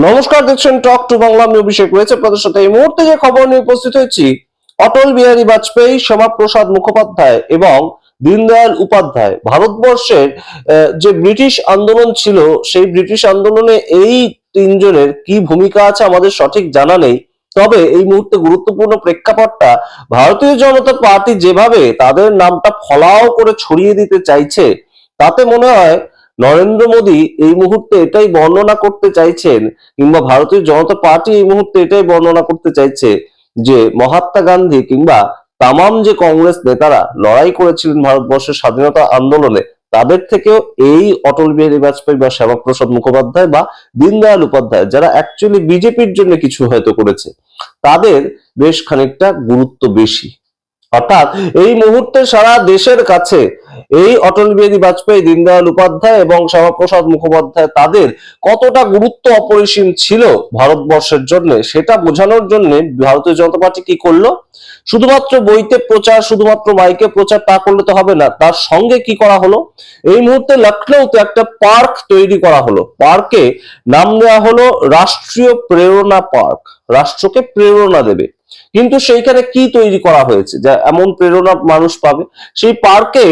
নমস্কার, দেখছেন talk to Bangla. আমি অভিষেক রয়েছে আপনাদের সাথে। এই মুহূর্তে যে খবর নিয়ে উপস্থিত হয়েছি, অটল বিহারী বাজপেয়ী, শ্যামাপ্রসাদ মুখোপাধ্যায় এবং দীনদয়াল উপাধ্যায় ভারতবর্ষের যে ব্রিটিশ আন্দোলন ছিল, সেই ব্রিটিশ আন্দোলনে এই তিনজনের কি ভূমিকা আছে আমাদের সঠিক জানা নেই। তবে এই মুহূর্তে গুরুত্বপূর্ণ প্রেক্ষাপটটা, ভারতীয় জনতা পার্টি যেভাবে তাদের নামটা ফলাও করে ছড়িয়ে দিতে চাইছে, তাতে মনে হয় নরেন্দ্র মোদী এই মুহূর্তে এটাই বর্ণনা করতে চাইছেন, কিংবা ভারতীয় জনতা পার্টি এই মুহূর্তে এটাই বর্ণনা করতে চাইছে যে মহাত্মা গান্ধী কিংবা তামাম যে কংগ্রেস নেতারা লড়াই করেছিলেন ভারতবর্ষের স্বাধীনতা আন্দোলনে, তাদের থেকেও এই অটল বিহারী বাজপেয়ী বা শ্যামাপ্রসাদ মুখোপাধ্যায় বা দীনদয়াল উপাধ্যায়, যারা অ্যাকচুয়ালি বিজেপির জন্য কিছু হয়তো করেছে, তাদের বেশ খানিকটা গুরুত্ব বেশি। অর্থাৎ এই মুহূর্তে সারা দেশের কাছে এই অটল বিহারী বাজপেয়ী, দীনদয়াল উপাধ্যায় এবং শ্যামাপ্রসাদ মুখোপাধ্যায় তাদের কতটা গুরুত্ব অপরিসীম ছিল ভারতবর্ষের জন্য, সেটা বোঝানোর জন্য ভারতীয় জনতা পার্টি কি করলো? শুধুমাত্র বইতে প্রচার, শুধুমাত্র মাইকে প্রচার, তা করলে তো হবে না। তার সঙ্গে কি করা হলো, এই মুহূর্তে লখনৌতে একটা পার্ক তৈরি করা হলো। পার্কে নাম দেওয়া হলো রাষ্ট্রীয় প্রেরণা পার্ক, রাষ্ট্রকে প্রেরণা দেবে। কিন্তু সেইখানে কি তৈরি করা হয়েছে যা এমন প্রেরণা মানুষ পাবে? সেই পার্কে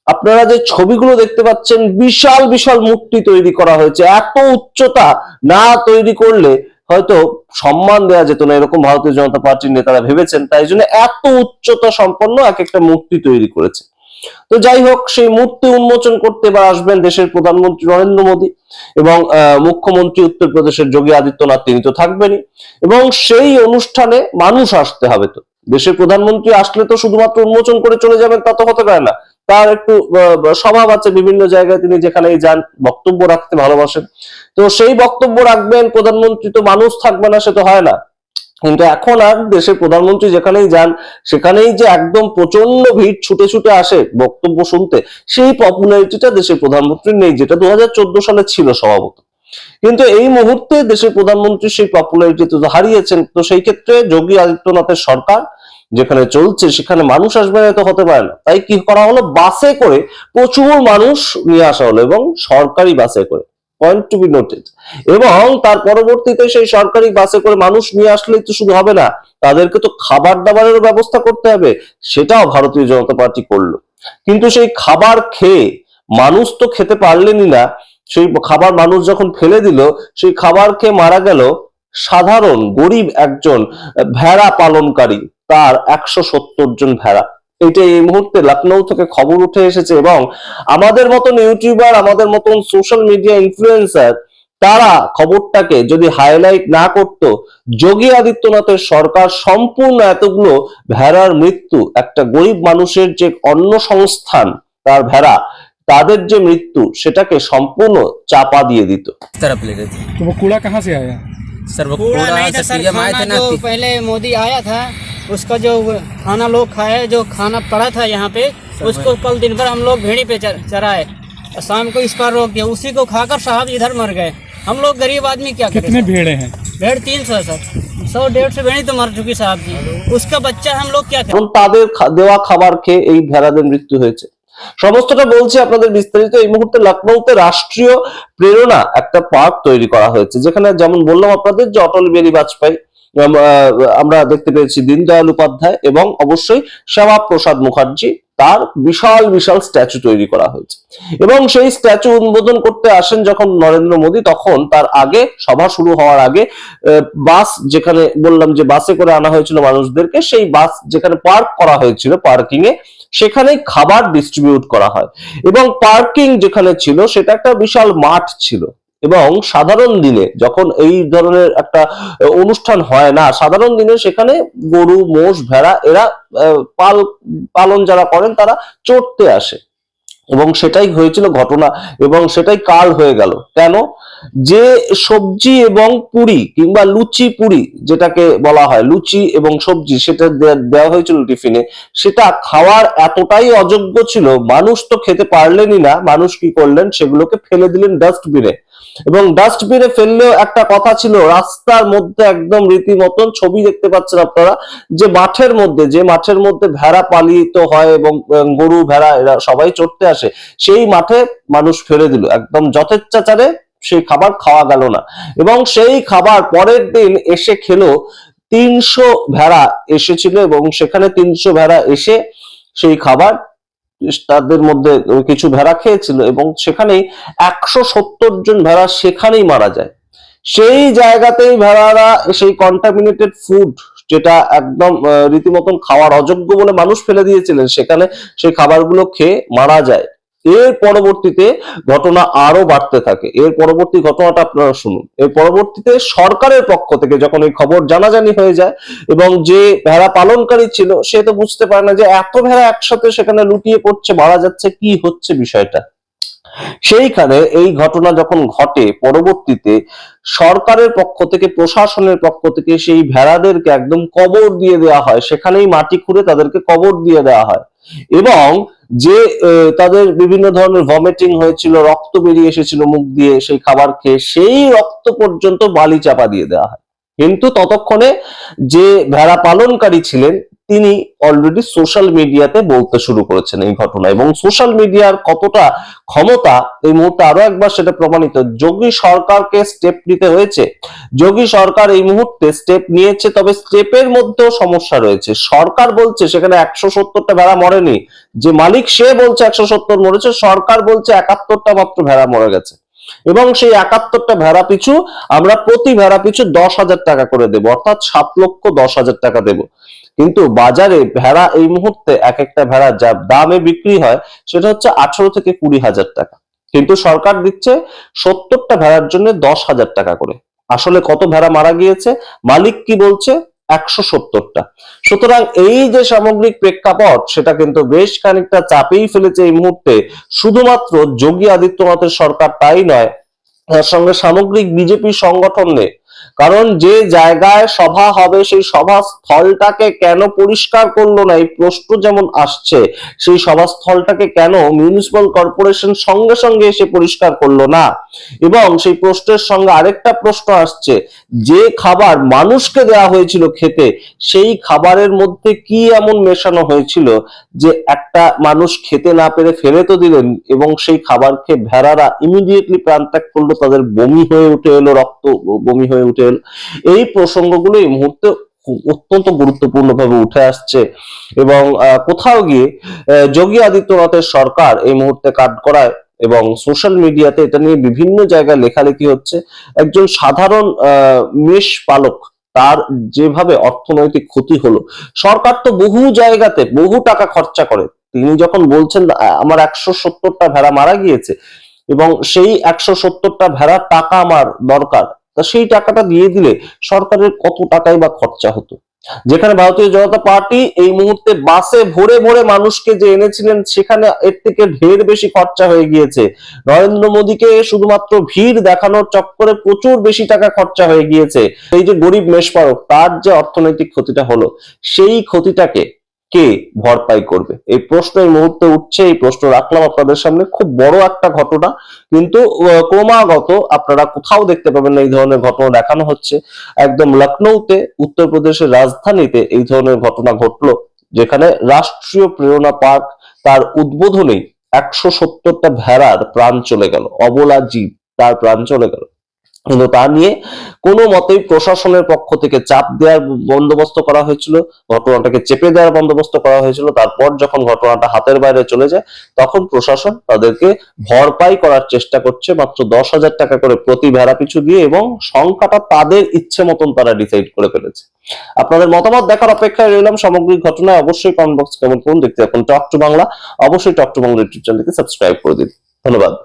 আপনারা যে ছবিগুলো দেখতে পাচ্ছেন, বিশাল বিশাল মূর্তি তৈরি করা হয়েছে। এত উচ্চতা না তৈরি করলে হয়তো সম্মান দেওয়া যেত না, এরকম ভারতীয় জনতা পার্টির নেতারা ভেবেছেন। তাই জন্য এত উচ্চতা সম্পন্ন এক একটা মূর্তি তৈরি করেছে। তো যাই হোক, সেই মূর্তি উন্মোচন করতে এবার আসবেন দেশের প্রধানমন্ত্রী নরেন্দ্র মোদী এবং মুখ্যমন্ত্রী উত্তরপ্রদেশের যোগী আদিত্যনাথ, তিনি তো থাকবেনই। এবং সেই অনুষ্ঠানে মানুষ আসতে হবে। তো দেশের প্রধানমন্ত্রী আসলে তো শুধুমাত্র উন্মোচন করে চলে যাবেন তা তো হতে পারে না। তার একটু স্বভাব আছে, বিভিন্ন জায়গায় তিনি যেখানেই যান বক্তব্য রাখতে ভালোবাসেন। তো সেই বক্তব্য রাখবেন প্রধানমন্ত্রী, তো মানুষ থাকবে না সে তো হয় না। কিন্তু এখন আর দেশের প্রধানমন্ত্রী যেখানেই যান সেখানেই যে একদম প্রচন্ড ভিড় ছুটে ছুটে আসে বক্তব্য শুনতে, সেই পপুলারিটিটা দেশের প্রধানমন্ত্রীর নেই, যেটা 2014 সালে ছিল স্বভাবত। কিন্তু এই মুহূর্তে দেশের প্রধানমন্ত্রী সেই পপুলারিটি তো হারিয়েছেন। তো সেই ক্ষেত্রে যোগী আদিত্যনাথের সরকার যেখানে চলছে সেখানে মানুষ আসবে না তো হতে পারে না। তাই কি করা হলো, বাসে করে প্রচুর মানুষ নিয়ে আসা হলো, এবং সরকারি বাসে করে, পয়েন্ট টু বি নোটেড। এবং তার পরবর্তীতে সেই সরকারি বাসে করে মানুষ নিয়ে আসলেই তো শুধু হবে না, তাদেরকে তো খাবার দাবারের ব্যবস্থা করতে হবে। সেটাও ভারতীয় জনতা পার্টি করলো। কিন্তু সেই খাবার খেয়ে মানুষ তো খেতে পারলেনই না। সেই খাবার মানুষ যখন ফেলে দিল, সেই খাবার খেয়ে মারা গেল সাধারণ গরিব একজন ভেড়া পালনকারী, তার 170 জন ভেড়া। এটা এই মুহূর্তে লখনৌ থেকে খবর উঠে এসেছে। এবং আমাদের মতন ইউটিউবার, আমাদের মতন সোশ্যাল মিডিয়া ইনফ্লুয়েন্সার, তারা খবরটাকে যদি হাইলাইট না করত, যোগী আদিত্যনাথের সরকার সম্পূর্ণ এতগুলো ভেড়ার মৃত্যু, একটা গরিব মানুষের যে অন্ন সংস্থান, তার ভেড়া, তাদের যে মৃত্যু, সেটাকে সম্পূর্ণ চাপা দিয়ে দিত। तरफ ले रहे थे। तो वो कूड़ा कहाँ से आया? सर वो कूड़ा कूड़ा नहीं था से सर, पीएम आए खाना थे ना। जो पहले मोदी आया था उसका जो खाना लोग खाए, जो खाना पड़ा था यहाँ पे, उसको कल दिन भर हम लोग भेड़ी पे चराए और शाम को इस पर रोक दिया। उसी को खाकर साहब इधर मर गए। हम लोग गरीब आदमी क्या करें? कितने भेड़े हैं? भेड़ 300 सर, 100-150 भेड़ी तो मर चुकी साहब जी। उसका बच्चा हम लोग क्या करें? তাদের দেওয়া খাবার খেয়ে এই ভেড়াদের মৃত্যু হয়েছে। সমস্তটা বলছি আপনাদের বিস্তারিত। এই মুহূর্তে লখনৌতে রাষ্ট্রীয় প্রেরণা একটা পার্ক তৈরি করা হয়েছে, যেখানে যেমন বললাম আপনাদের যে অটল বিহারী বাজপেয়ী, আমরা দেখতে পেয়েছি দীনদয়াল উপাধ্যায় এবং অবশ্যই শ্যামাপ্রসাদ মুখার্জি, তার বিশাল বিশাল স্ট্যাচু তৈরি করা হয়েছে। এবং সেই স্ট্যাচু উদ্বোধন করতে আসেন যখন নরেন্দ্র মোদী, তখন তার আগে, সভা শুরু হওয়ার আগে, বাস, যেখানে বললাম যে বাসে করে আনা হয়েছিল মানুষদেরকে, সেই বাস যেখানে পার্ক করা হয়েছিল পার্কিং এ, সেখানেই খাবার ডিস্ট্রিবিউট করা হয়। এবং পার্কিং যেখানে ছিল সেটা একটা বিশাল মাঠ ছিল। এবং সাধারণ দিনে যখন এই ধরনের একটা অনুষ্ঠান হয় না, সাধারণ দিনে সেখানে গরু, মোষ, ভেড়া, এরা পালন যারা করেন তারা চড়তে আসে। এবং সেটাই হয়েছিল ঘটনা, এবং সেটাই কাল হয়ে গেল। কেন? যে সবজি এবং পুরি কিংবা লুচি পুরি, যেটাকে বলা হয় লুচি এবং সবজি, সেটা দেওয়া হয়েছিল টিফিনে, সেটা খাওয়ার এতটাই অযোগ্য ছিল, মানুষ তো খেতে পারলেনই না। মানুষ কি করলেন, সেগুলোকে ফেলে দিলেন ডাস্টবিনে। এবং ডাস্টবিনে ফেললেও একটা কথা ছিল, রাস্তার মধ্যে একদম রীতিমতন ছবি দেখতে পাচ্ছেন আপনারা, যে মাঠের মধ্যে ভেড়া পালিত হয় এবং গরু, ভেড়া, এরা সবাই চড়তে আসে, সেই মাঠে মানুষ ফেলে দিল একদম যথেচ্ছাচারে। সেই খাবার খাওয়া গেল না, এবং সেই খাবার পরের দিন এসে খেলো 300 ভেড়া এসেছিল, এবং সেখানে 300 ভেড়া এসে সেই খাবার তাদের মধ্যে কিছু ভেড়া খেয়েছিল, এবং সেখানেই 170 জন ভেড়া সেখানেই মারা যায়। সেই জায়গাতেই ভেড়ারা সেই কন্টামিনেটেড ফুড, যেটা একদম রীতিমতন খাওয়ার অযোগ্য বলে মানুষ ফেলে দিয়েছিলেন, সেখানে সেই খাবারগুলো খেয়ে মারা যায়। এর পরবর্তীতে ঘটনা আরো বাড়তে থাকে। এর পরবর্তী ঘটনাটা আপনারা শুনুন। এর পরবর্তীতে সরকারের পক্ষ থেকে যখন এই খবর জানাজানি হয়ে যায়, এবং যে ভেড়া পালনকারী ছিল সে তো বুঝতে পারে না যে এত ভেড়া একসাথে সেখানে লুটিয়ে পড়ছে, মারা যাচ্ছে, কি হচ্ছে বিষয়টা। সেইখানে এই ঘটনা যখন ঘটে, পরবর্তীতে সরকারের পক্ষ থেকে, প্রশাসনের পক্ষ থেকে সেই ভেড়াদেরকে একদম কবর দিয়ে দেওয়া হয়, সেখানেই মাটি খুঁড়ে তাদেরকে কবর দিয়ে দেওয়া হয়, এবং যে তাদের বিভিন্ন ধরনের ভমিটিং হয়েছিল, রক্ত বেরিয়ে এসেছিল মুখ দিয়ে সেই খাবার খেয়ে, সেই রক্ত পর্যন্ত বালি চাপা দিয়ে দেওয়া হয়। কিন্তু ততক্ষণে যে ভেড়া পালনকারী ছিলেন তিনি অলরেডি সোশ্যাল মিডিয়াতে বলতে শুরু করেছেন এই ঘটনা, এবং সোশ্যাল মিডিয়ার কতটা ক্ষমতা এই মুহূর্তে আরো একবার সেটা প্রমাণিত। যোগী সরকারকে স্টেপ নিতে হয়েছে, যোগী সরকার এই মুহূর্তে স্টেপ নিয়েছে, তবে স্টেপের মধ্যেও সমস্যা রয়েছে। সরকার বলছে সেখানে 170টা ভেড়া মরেনি, যে মালিক সে বলছে 170 মরেছে, সরকার বলছে 71টা মাত্র ভেড়া মরে গেছে, এবং সেই 71টা ভেড়া পিছু আমরা প্রতি ভেড়া পিছু 10,000 টাকা করে দেবো, অর্থাৎ 7,10,000 টাকা দেব। কিন্তু বাজারে ভেড়া এই মুহূর্তে এক একটা ভেড়া যা দামে বিক্রি হয় সেটা হচ্ছে 18 থেকে 20,000 টাকা, কিন্তু সরকার দিচ্ছে 70টা ভেড়ার জন্য 10,000 টাকা করে। আসলে কত ভেড়া মারা গিয়েছে, মালিক কি বলছে? 170টা। সুতরাং এই যে সামগ্রিক প্রেক্ষাপট, সেটা কিন্তু বেশ খানিকটা চাপেই ফেলেছে এই মুহূর্তে শুধুমাত্র যোগী আদিত্যনাথের সরকার, তাই নয়, তার সঙ্গে সামগ্রিক বিজেপি সংগঠনে। কারণ যে জায়গায় সভা হবে সেই সভা স্থলটাকে কেন পরিষ্কার করলো না, এই প্রশ্ন যেমন আসছে, সেই সভাস্থলটাকে কেন মিউনিসিপাল কর্পোরেশন সঙ্গে সঙ্গে এসে পরিষ্কার করলো না, এবং সেই প্রশ্নের সঙ্গে আরেকটা প্রশ্ন আসছে, যে খাবার মানুষকে দেওয়া হয়েছিল খেতে, সেই খাবারের মধ্যে কি এমন মেশানো হয়েছিল যে একটা মানুষ খেতে না পেরে ফেলে তো দিলেন, এবং সেই খাবার খেয়ে ভেড়ারা ইমিডিয়েটলি প্রাণ ত্যাগ করলো, তাদের বমি হয়ে উঠে এলো, রক্ত বমি হয়ে উঠে এলো। এই প্রসঙ্গগুলো এই মুহূর্তে অত্যন্ত গুরুত্বপূর্ণভাবে উঠে আসছে, এবং কোথাও গিয়ে যোগী আদিত্যনাথের সরকার এই মুহূর্তে কাঠগড়ায়, এবং সোশ্যাল মিডিয়াতে এটা নিয়ে বিভিন্ন জায়গায় লেখালেখি হচ্ছে। একজন সাধারণ মেষ পালক, তার যেভাবে অর্থনৈতিক ক্ষতি হলো, সরকার তো বহু জায়গাতে বহু টাকা খরচা করে। তিনি যখন বলছেন আমার 170টা ভেড়া মারা গিয়েছে, এবং সেই 170টা ভেড়ার টাকা আমার দরকার, তা সেই টাকাটা দিয়ে দিলে সরকারের কত টাকাই বা খরচা হতো। যেখানে ভারতীয় জনতা পার্টি এই মুহূর্তে বাসে ভরে ভরে মানুষকে যে এনেছিলেন, সেখানে এর থেকে ঢের বেশি খরচা হয়ে গিয়েছে। নরেন্দ্র মোদীকে শুধুমাত্র ভিড় দেখানোর চক্করে প্রচুর বেশি টাকা খরচা হয়ে গিয়েছে। এই যে গরিব মেষপালক, তার যে অর্থনৈতিক ক্ষতিটা হলো, সেই ক্ষতিটাকে কে ভরপাই করবে, এই প্রশ্ন এই মুহূর্তে উঠছে। এই প্রশ্ন রাখলাম আপনাদের সামনে। খুব বড় একটা ঘটনা, কিন্তু ক্রমাগত আপনারা কোথাও দেখতে পাবেন না এই ধরনের ঘটনা দেখানো হচ্ছে। একদম লখনৌতে, উত্তরপ্রদেশের রাজধানীতে এই ধরনের ঘটনা ঘটলো, যেখানে রাষ্ট্রীয় প্রেরণা পার্ক, তার উদ্বোধনেই 170টা ভেড়ার প্রাণ চলে গেল, অবলা জীব, তার প্রাণ চলে গেল। কিন্তু তা নিয়ে কোনো মতেই প্রশাসনের পক্ষ থেকে চাপ দেওয়ার বন্দোবস্ত করা হয়েছিল, ঘটনাটাকে চেপে দেওয়ার বন্দোবস্ত করা হয়েছিল। তারপর যখন ঘটনাটা হাতের বাইরে চলে যায়, তখন প্রশাসন তাদেরকে ভরপাই করার চেষ্টা করছে মাত্র 10,000 টাকা করে প্রতি ভেড়া পিছু দিয়ে, এবং সংখ্যাটা তাদের ইচ্ছে মতন তারা ডিসাইড করে ফেলেছে। আপনাদের মতামত দেখার অপেক্ষায় রইলাম সামগ্রিক ঘটনায়। অবশ্যই কমেন্ট বক্স কেমন কোন দেখতে এখন টক টু বাংলা, অবশ্যই টক টু বাংলা ইউটিউব চ্যানেলকে সাবস্ক্রাইব করে দিন। ধন্যবাদ।